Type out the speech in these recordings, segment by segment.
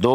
2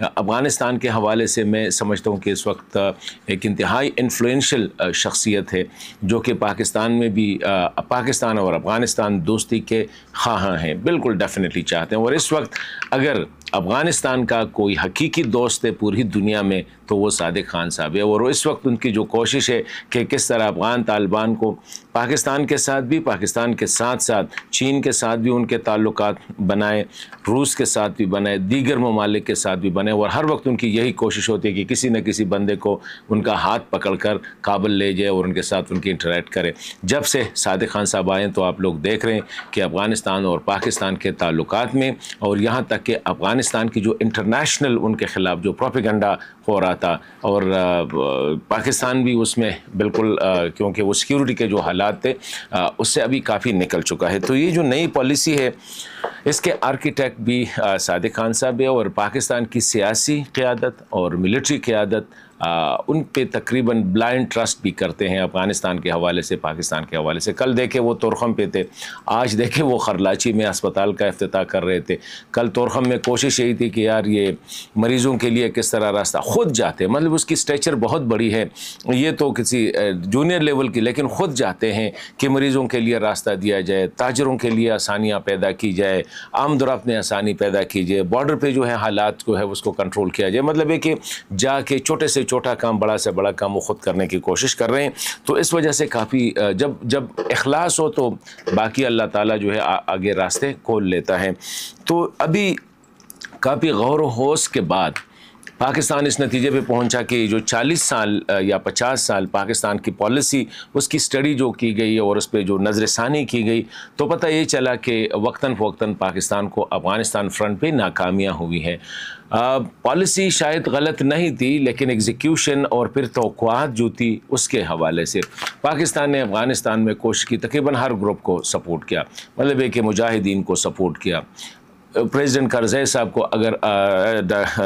افغانستان کے حوالے سے میں سمجھتا ہوں کہ اس وقت ایک انتہائی انفلوئنشل شخصیت ہے جو کہ پاکستان میں بھی پاکستان اور افغانستان دوستی کے خواہاں ہیں، بالکل ڈیفینیٹلی چاہتے ہیں۔ اور اس وقت اگر افغانستان کا کوئی حقیقی دوست ہے پوری دنیا میں تو وہ صادق خان صاحب ہے، اور اس وقت ان کی جو کوشش ہے کہ کس طرح افغان طالبان کو پاکستان کے ساتھ بھی، پاکستان کے ساتھ ساتھ چین کے ساتھ بھی ان کے تعلقات بنائے، روس کے ساتھ بھی بنائے، دیگر ممالک کے ساتھ بھی بنے، اور ہر وقت ان کی یہی کوشش ہوتی ہے کہ کسی نہ کسی بندے کو ان کا ہاتھ پکڑ کر کابل لے جائے اور ان کے ساتھ ان کی انٹریکٹ کرے۔ جب سے صادق خان صاحب آئے تو آپ لوگ دیکھ رہے ہیں کہ افغانستان اور پاکستان کے تعلقات میں، اور یہاں تک کہ افغانستان کی جو انٹرنیشنل ان کے خلاف جو پروپیگنڈا ہو رہا تھا، اور پاکستان بھی اس میں بالکل کیونکہ وہ سیکیورٹی کے جو حالات تھے اس سے ابھی کافی نکل چکا ہے۔ تو یہ جو نئی پالیسی ہے اس کے آرکیٹیکٹ بھی صادق خان صاحب ہے، اور پاکستان کی سیاسی قیادت اور ملٹری قیادت ان پہ تقریباً بلائنڈ ٹرسٹ بھی کرتے ہیں افغانستان کے حوالے سے، پاکستان کے حوالے سے۔ کل دیکھے وہ تورخم پہ تھے، آج دیکھے وہ خرلاچی میں اسپتال کا افتتاح کر رہے تھے۔ کل تورخم میں کوشش یہی تھی کہ یار یہ مریضوں کے لیے کس طرح راستہ خود جاتے، مطلب اس کی اسٹیچر بہت بڑی ہے، یہ تو کسی جونیئر لیول کی، لیکن خود جاتے ہیں کہ مریضوں کے لیے راستہ دیا جائے، تاجروں کے لیے آسانیاں پیدا کی جائے، آمد و رفت میں آسانی پیدا کی جائے، بارڈر پہ جو ہے حالات جو ہے اس کو کنٹرول کیا جائے، مطلب ہے کہ جا کے چھوٹے سے چھوٹا کام، بڑا سے بڑا کام وہ خود کرنے کی کوشش کر رہے ہیں۔ تو اس وجہ سے کافی جب اخلاص ہو تو باقی اللہ تعالیٰ جو ہے آگے راستے کھول لیتا ہے۔ تو ابھی کافی غور و خوض کے بعد پاکستان اس نتیجے پہ پہنچا کہ جو 40 سال یا 50 سال پاکستان کی پالیسی، اس کی سٹڈی جو کی گئی اور اس پہ جو نظر ثانی کی گئی، تو پتہ یہ چلا کہ وقتاً فوقتاً پاکستان کو افغانستان فرنٹ پہ ناکامیاں ہوئی ہیں۔ پالیسی شاید غلط نہیں تھی، لیکن ایگزیکیوشن اور پھر توقعات جو تھی اس کے حوالے سے پاکستان نے افغانستان میں کوشش کی، تقریباً ہر گروپ کو سپورٹ کیا، مطلب ہے کہ مجاہدین کو سپورٹ کیا۔ پریزیڈنٹ کرزئی صاحب کو، اگر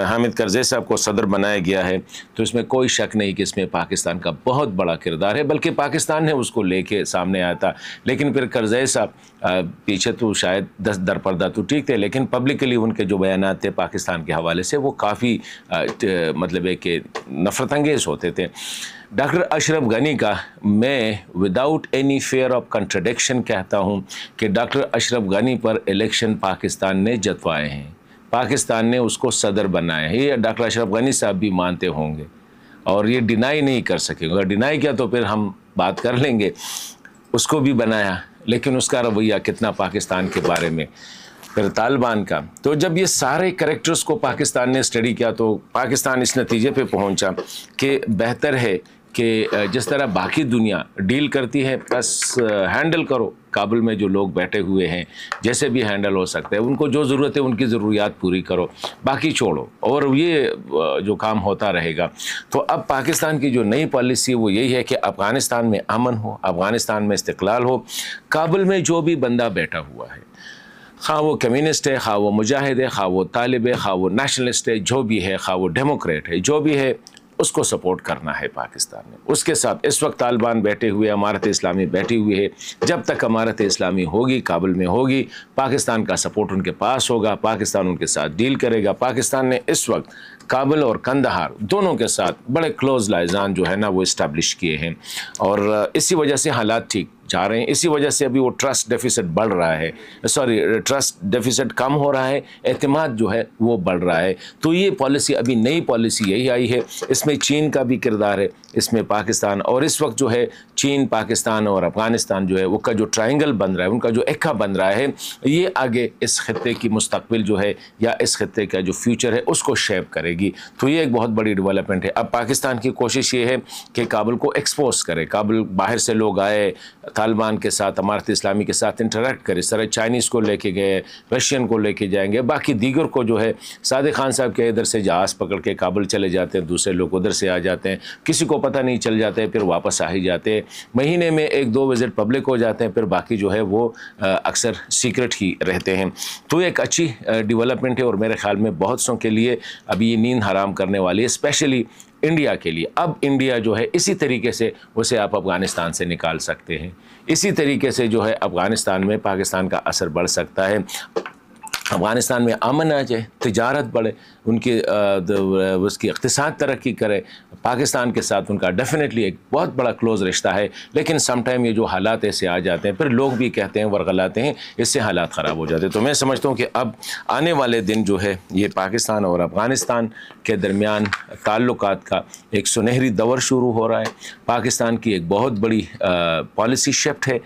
حامد کرزئی صاحب کو صدر بنایا گیا ہے تو اس میں کوئی شک نہیں کہ اس میں پاکستان کا بہت بڑا کردار ہے، بلکہ پاکستان نے اس کو لے کے سامنے آیا تھا۔ لیکن پھر کرزئی صاحب پیچھے تو شاید 10 درپردہ تو ٹھیک تھے، لیکن پبلکلی ان کے جو بیانات تھے پاکستان کے حوالے سے وہ کافی مطلب ہے کہ نفرت انگیز ہوتے تھے۔ ڈاکٹر اشرف غنی کا میں without any fear of contradiction کہتا ہوں کہ ڈاکٹر اشرف غنی پر الیکشن پاکستان نے جتوائے ہیں، پاکستان نے اس کو صدر بنایا ہے، یہ ڈاکٹر اشرف غنی صاحب بھی مانتے ہوں گے، اور یہ ڈینائی نہیں کر سکیں گے۔ اگر ڈینائی کیا تو پھر ہم بات کر لیں گے، اس کو بھی بنایا، لیکن اس کا رویہ کتنا پاکستان کے بارے میں، پھر طالبان کا۔ تو جب یہ سارے کریکٹرز کو پاکستان نے اسٹڈی کیا تو پاکستان اس نتیجے پہ پہنچا کہ بہتر ہے کہ جس طرح باقی دنیا ڈیل کرتی ہے بس ہینڈل کرو، کابل میں جو لوگ بیٹھے ہوئے ہیں جیسے بھی ہینڈل ہو سکتے ہیں، ان کو جو ضرورت ہے ان کی ضروریات پوری کرو، باقی چھوڑو، اور یہ جو کام ہوتا رہے گا۔ تو اب پاکستان کی جو نئی پالیسی وہ یہی ہے کہ افغانستان میں امن ہو، افغانستان میں استقلال ہو، کابل میں جو بھی بندہ بیٹھا ہوا ہے، خواہ وہ کمیونسٹ ہے، خواہ وہ مجاہد ہے، خواہ وہ طالب ہے، خواہ وہ نیشنلسٹ ہے، جو بھی ہے، خواہ وہ ڈیموکریٹ ہے، جو بھی ہے، اس کو سپورٹ کرنا ہے پاکستان نے۔ اس کے ساتھ اس وقت طالبان بیٹھے ہوئے، امارت اسلامی بیٹھی ہوئی ہے، جب تک امارت اسلامی ہوگی، کابل میں ہوگی، پاکستان کا سپورٹ ان کے پاس ہوگا، پاکستان ان کے ساتھ ڈیل کرے گا۔ پاکستان نے اس وقت کابل اور قندھار دونوں کے ساتھ بڑے کلوز لائزان جو ہے نا وہ اسٹیبلش کیے ہیں، اور اسی وجہ سے حالات ٹھیک جا رہے ہیں، اسی وجہ سے ابھی وہ ٹرسٹ ڈیفیسٹ بڑھ رہا ہے، ٹرسٹ ڈیفیسٹ کم ہو رہا ہے، اعتماد جو ہے وہ بڑھ رہا ہے۔ تو یہ پالیسی، ابھی نئی پالیسی یہی آئی ہے، اس میں چین کا بھی کردار ہے، اس میں پاکستان، اور اس وقت جو ہے چین، پاکستان اور افغانستان جو ہے وہ کا جو ٹرائنگل بن رہا ہے، ان کا جو ایکا بن رہا ہے، یہ آگے اس خطے کی مستقبل جو ہے یا اس خطے کا جو فیوچر ہے اس کو شیپ کرے گی۔ تو یہ ایک بہت بڑی ڈیولپمنٹ ہے۔ اب پاکستان کی کوشش یہ ہے کہ کابل کو ایکسپوز کرے، کابل باہر سے لوگ آئے، طالبان کے ساتھ، امارت اسلامی کے ساتھ انٹریکٹ کرے، اس طرح چائنیز کو لے کے گئے، رشین کو لے کے جائیں گے، باقی دیگر کو جو ہے صادق خان صاحب کے ادھر سے جہاز پکڑ کے کابل چلے جاتے ہیں، دوسرے لوگ ادھر سے آ جاتے ہیں، کسی کو پتہ نہیں چل جاتے ہیں، پھر واپس آ ہی جاتے ہیں، مہینے میں 1-2 وزٹ پبلک ہو جاتے ہیں، پھر باقی جو ہے وہ اکثر سیکرٹ ہی رہتے ہیں۔ تو ایک اچھی ڈیولپمنٹ ہے، اور میرے خیال میں بہت سوں کے لیے ابھی یہ نیند حرام کرنے والی ہے، اسپیشلی انڈیا کے لیے۔ اب انڈیا جو ہے اسی طریقے سے اسے آپ افغانستان سے نکال سکتے ہیں، اسی طریقے سے جو ہے افغانستان میں پاکستان کا اثر بڑھ سکتا ہے۔ افغانستان میں امن آ جائے, تجارت بڑھے, ان کی اس کی اقتصاد ترقی کرے. پاکستان کے ساتھ ان کا ڈیفینیٹلی ایک بہت بڑا کلوز رشتہ ہے, لیکن سم ٹائم یہ جو حالات ایسے آ جاتے ہیں, پھر لوگ بھی کہتے ہیں, ورغلاتے ہیں, اس سے حالات خراب ہو جاتے ہیں. تو میں سمجھتا ہوں کہ اب آنے والے دن جو ہے یہ پاکستان اور افغانستان کے درمیان تعلقات کا ایک سنہری دور شروع ہو رہا ہے. پاکستان کی ایک بہت بڑی پالیسی شفٹ ہے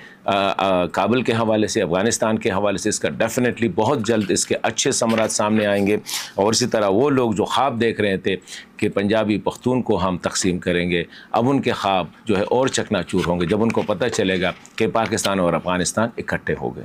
کابل کے حوالے سے, افغانستان کے حوالے سے. اس کا ڈیفینیٹلی بہت جلد اس کے اچھے ثمرات سامنے آئیں گے. اور اسی طرح وہ لوگ جو خواب دیکھ رہے تھے کہ پنجابی پختون کو ہم تقسیم کریں گے, اب ان کے خواب جو ہے اور چکنا چور ہوں گے جب ان کو پتہ چلے گا کہ پاکستان اور افغانستان اکٹھے ہو گئے.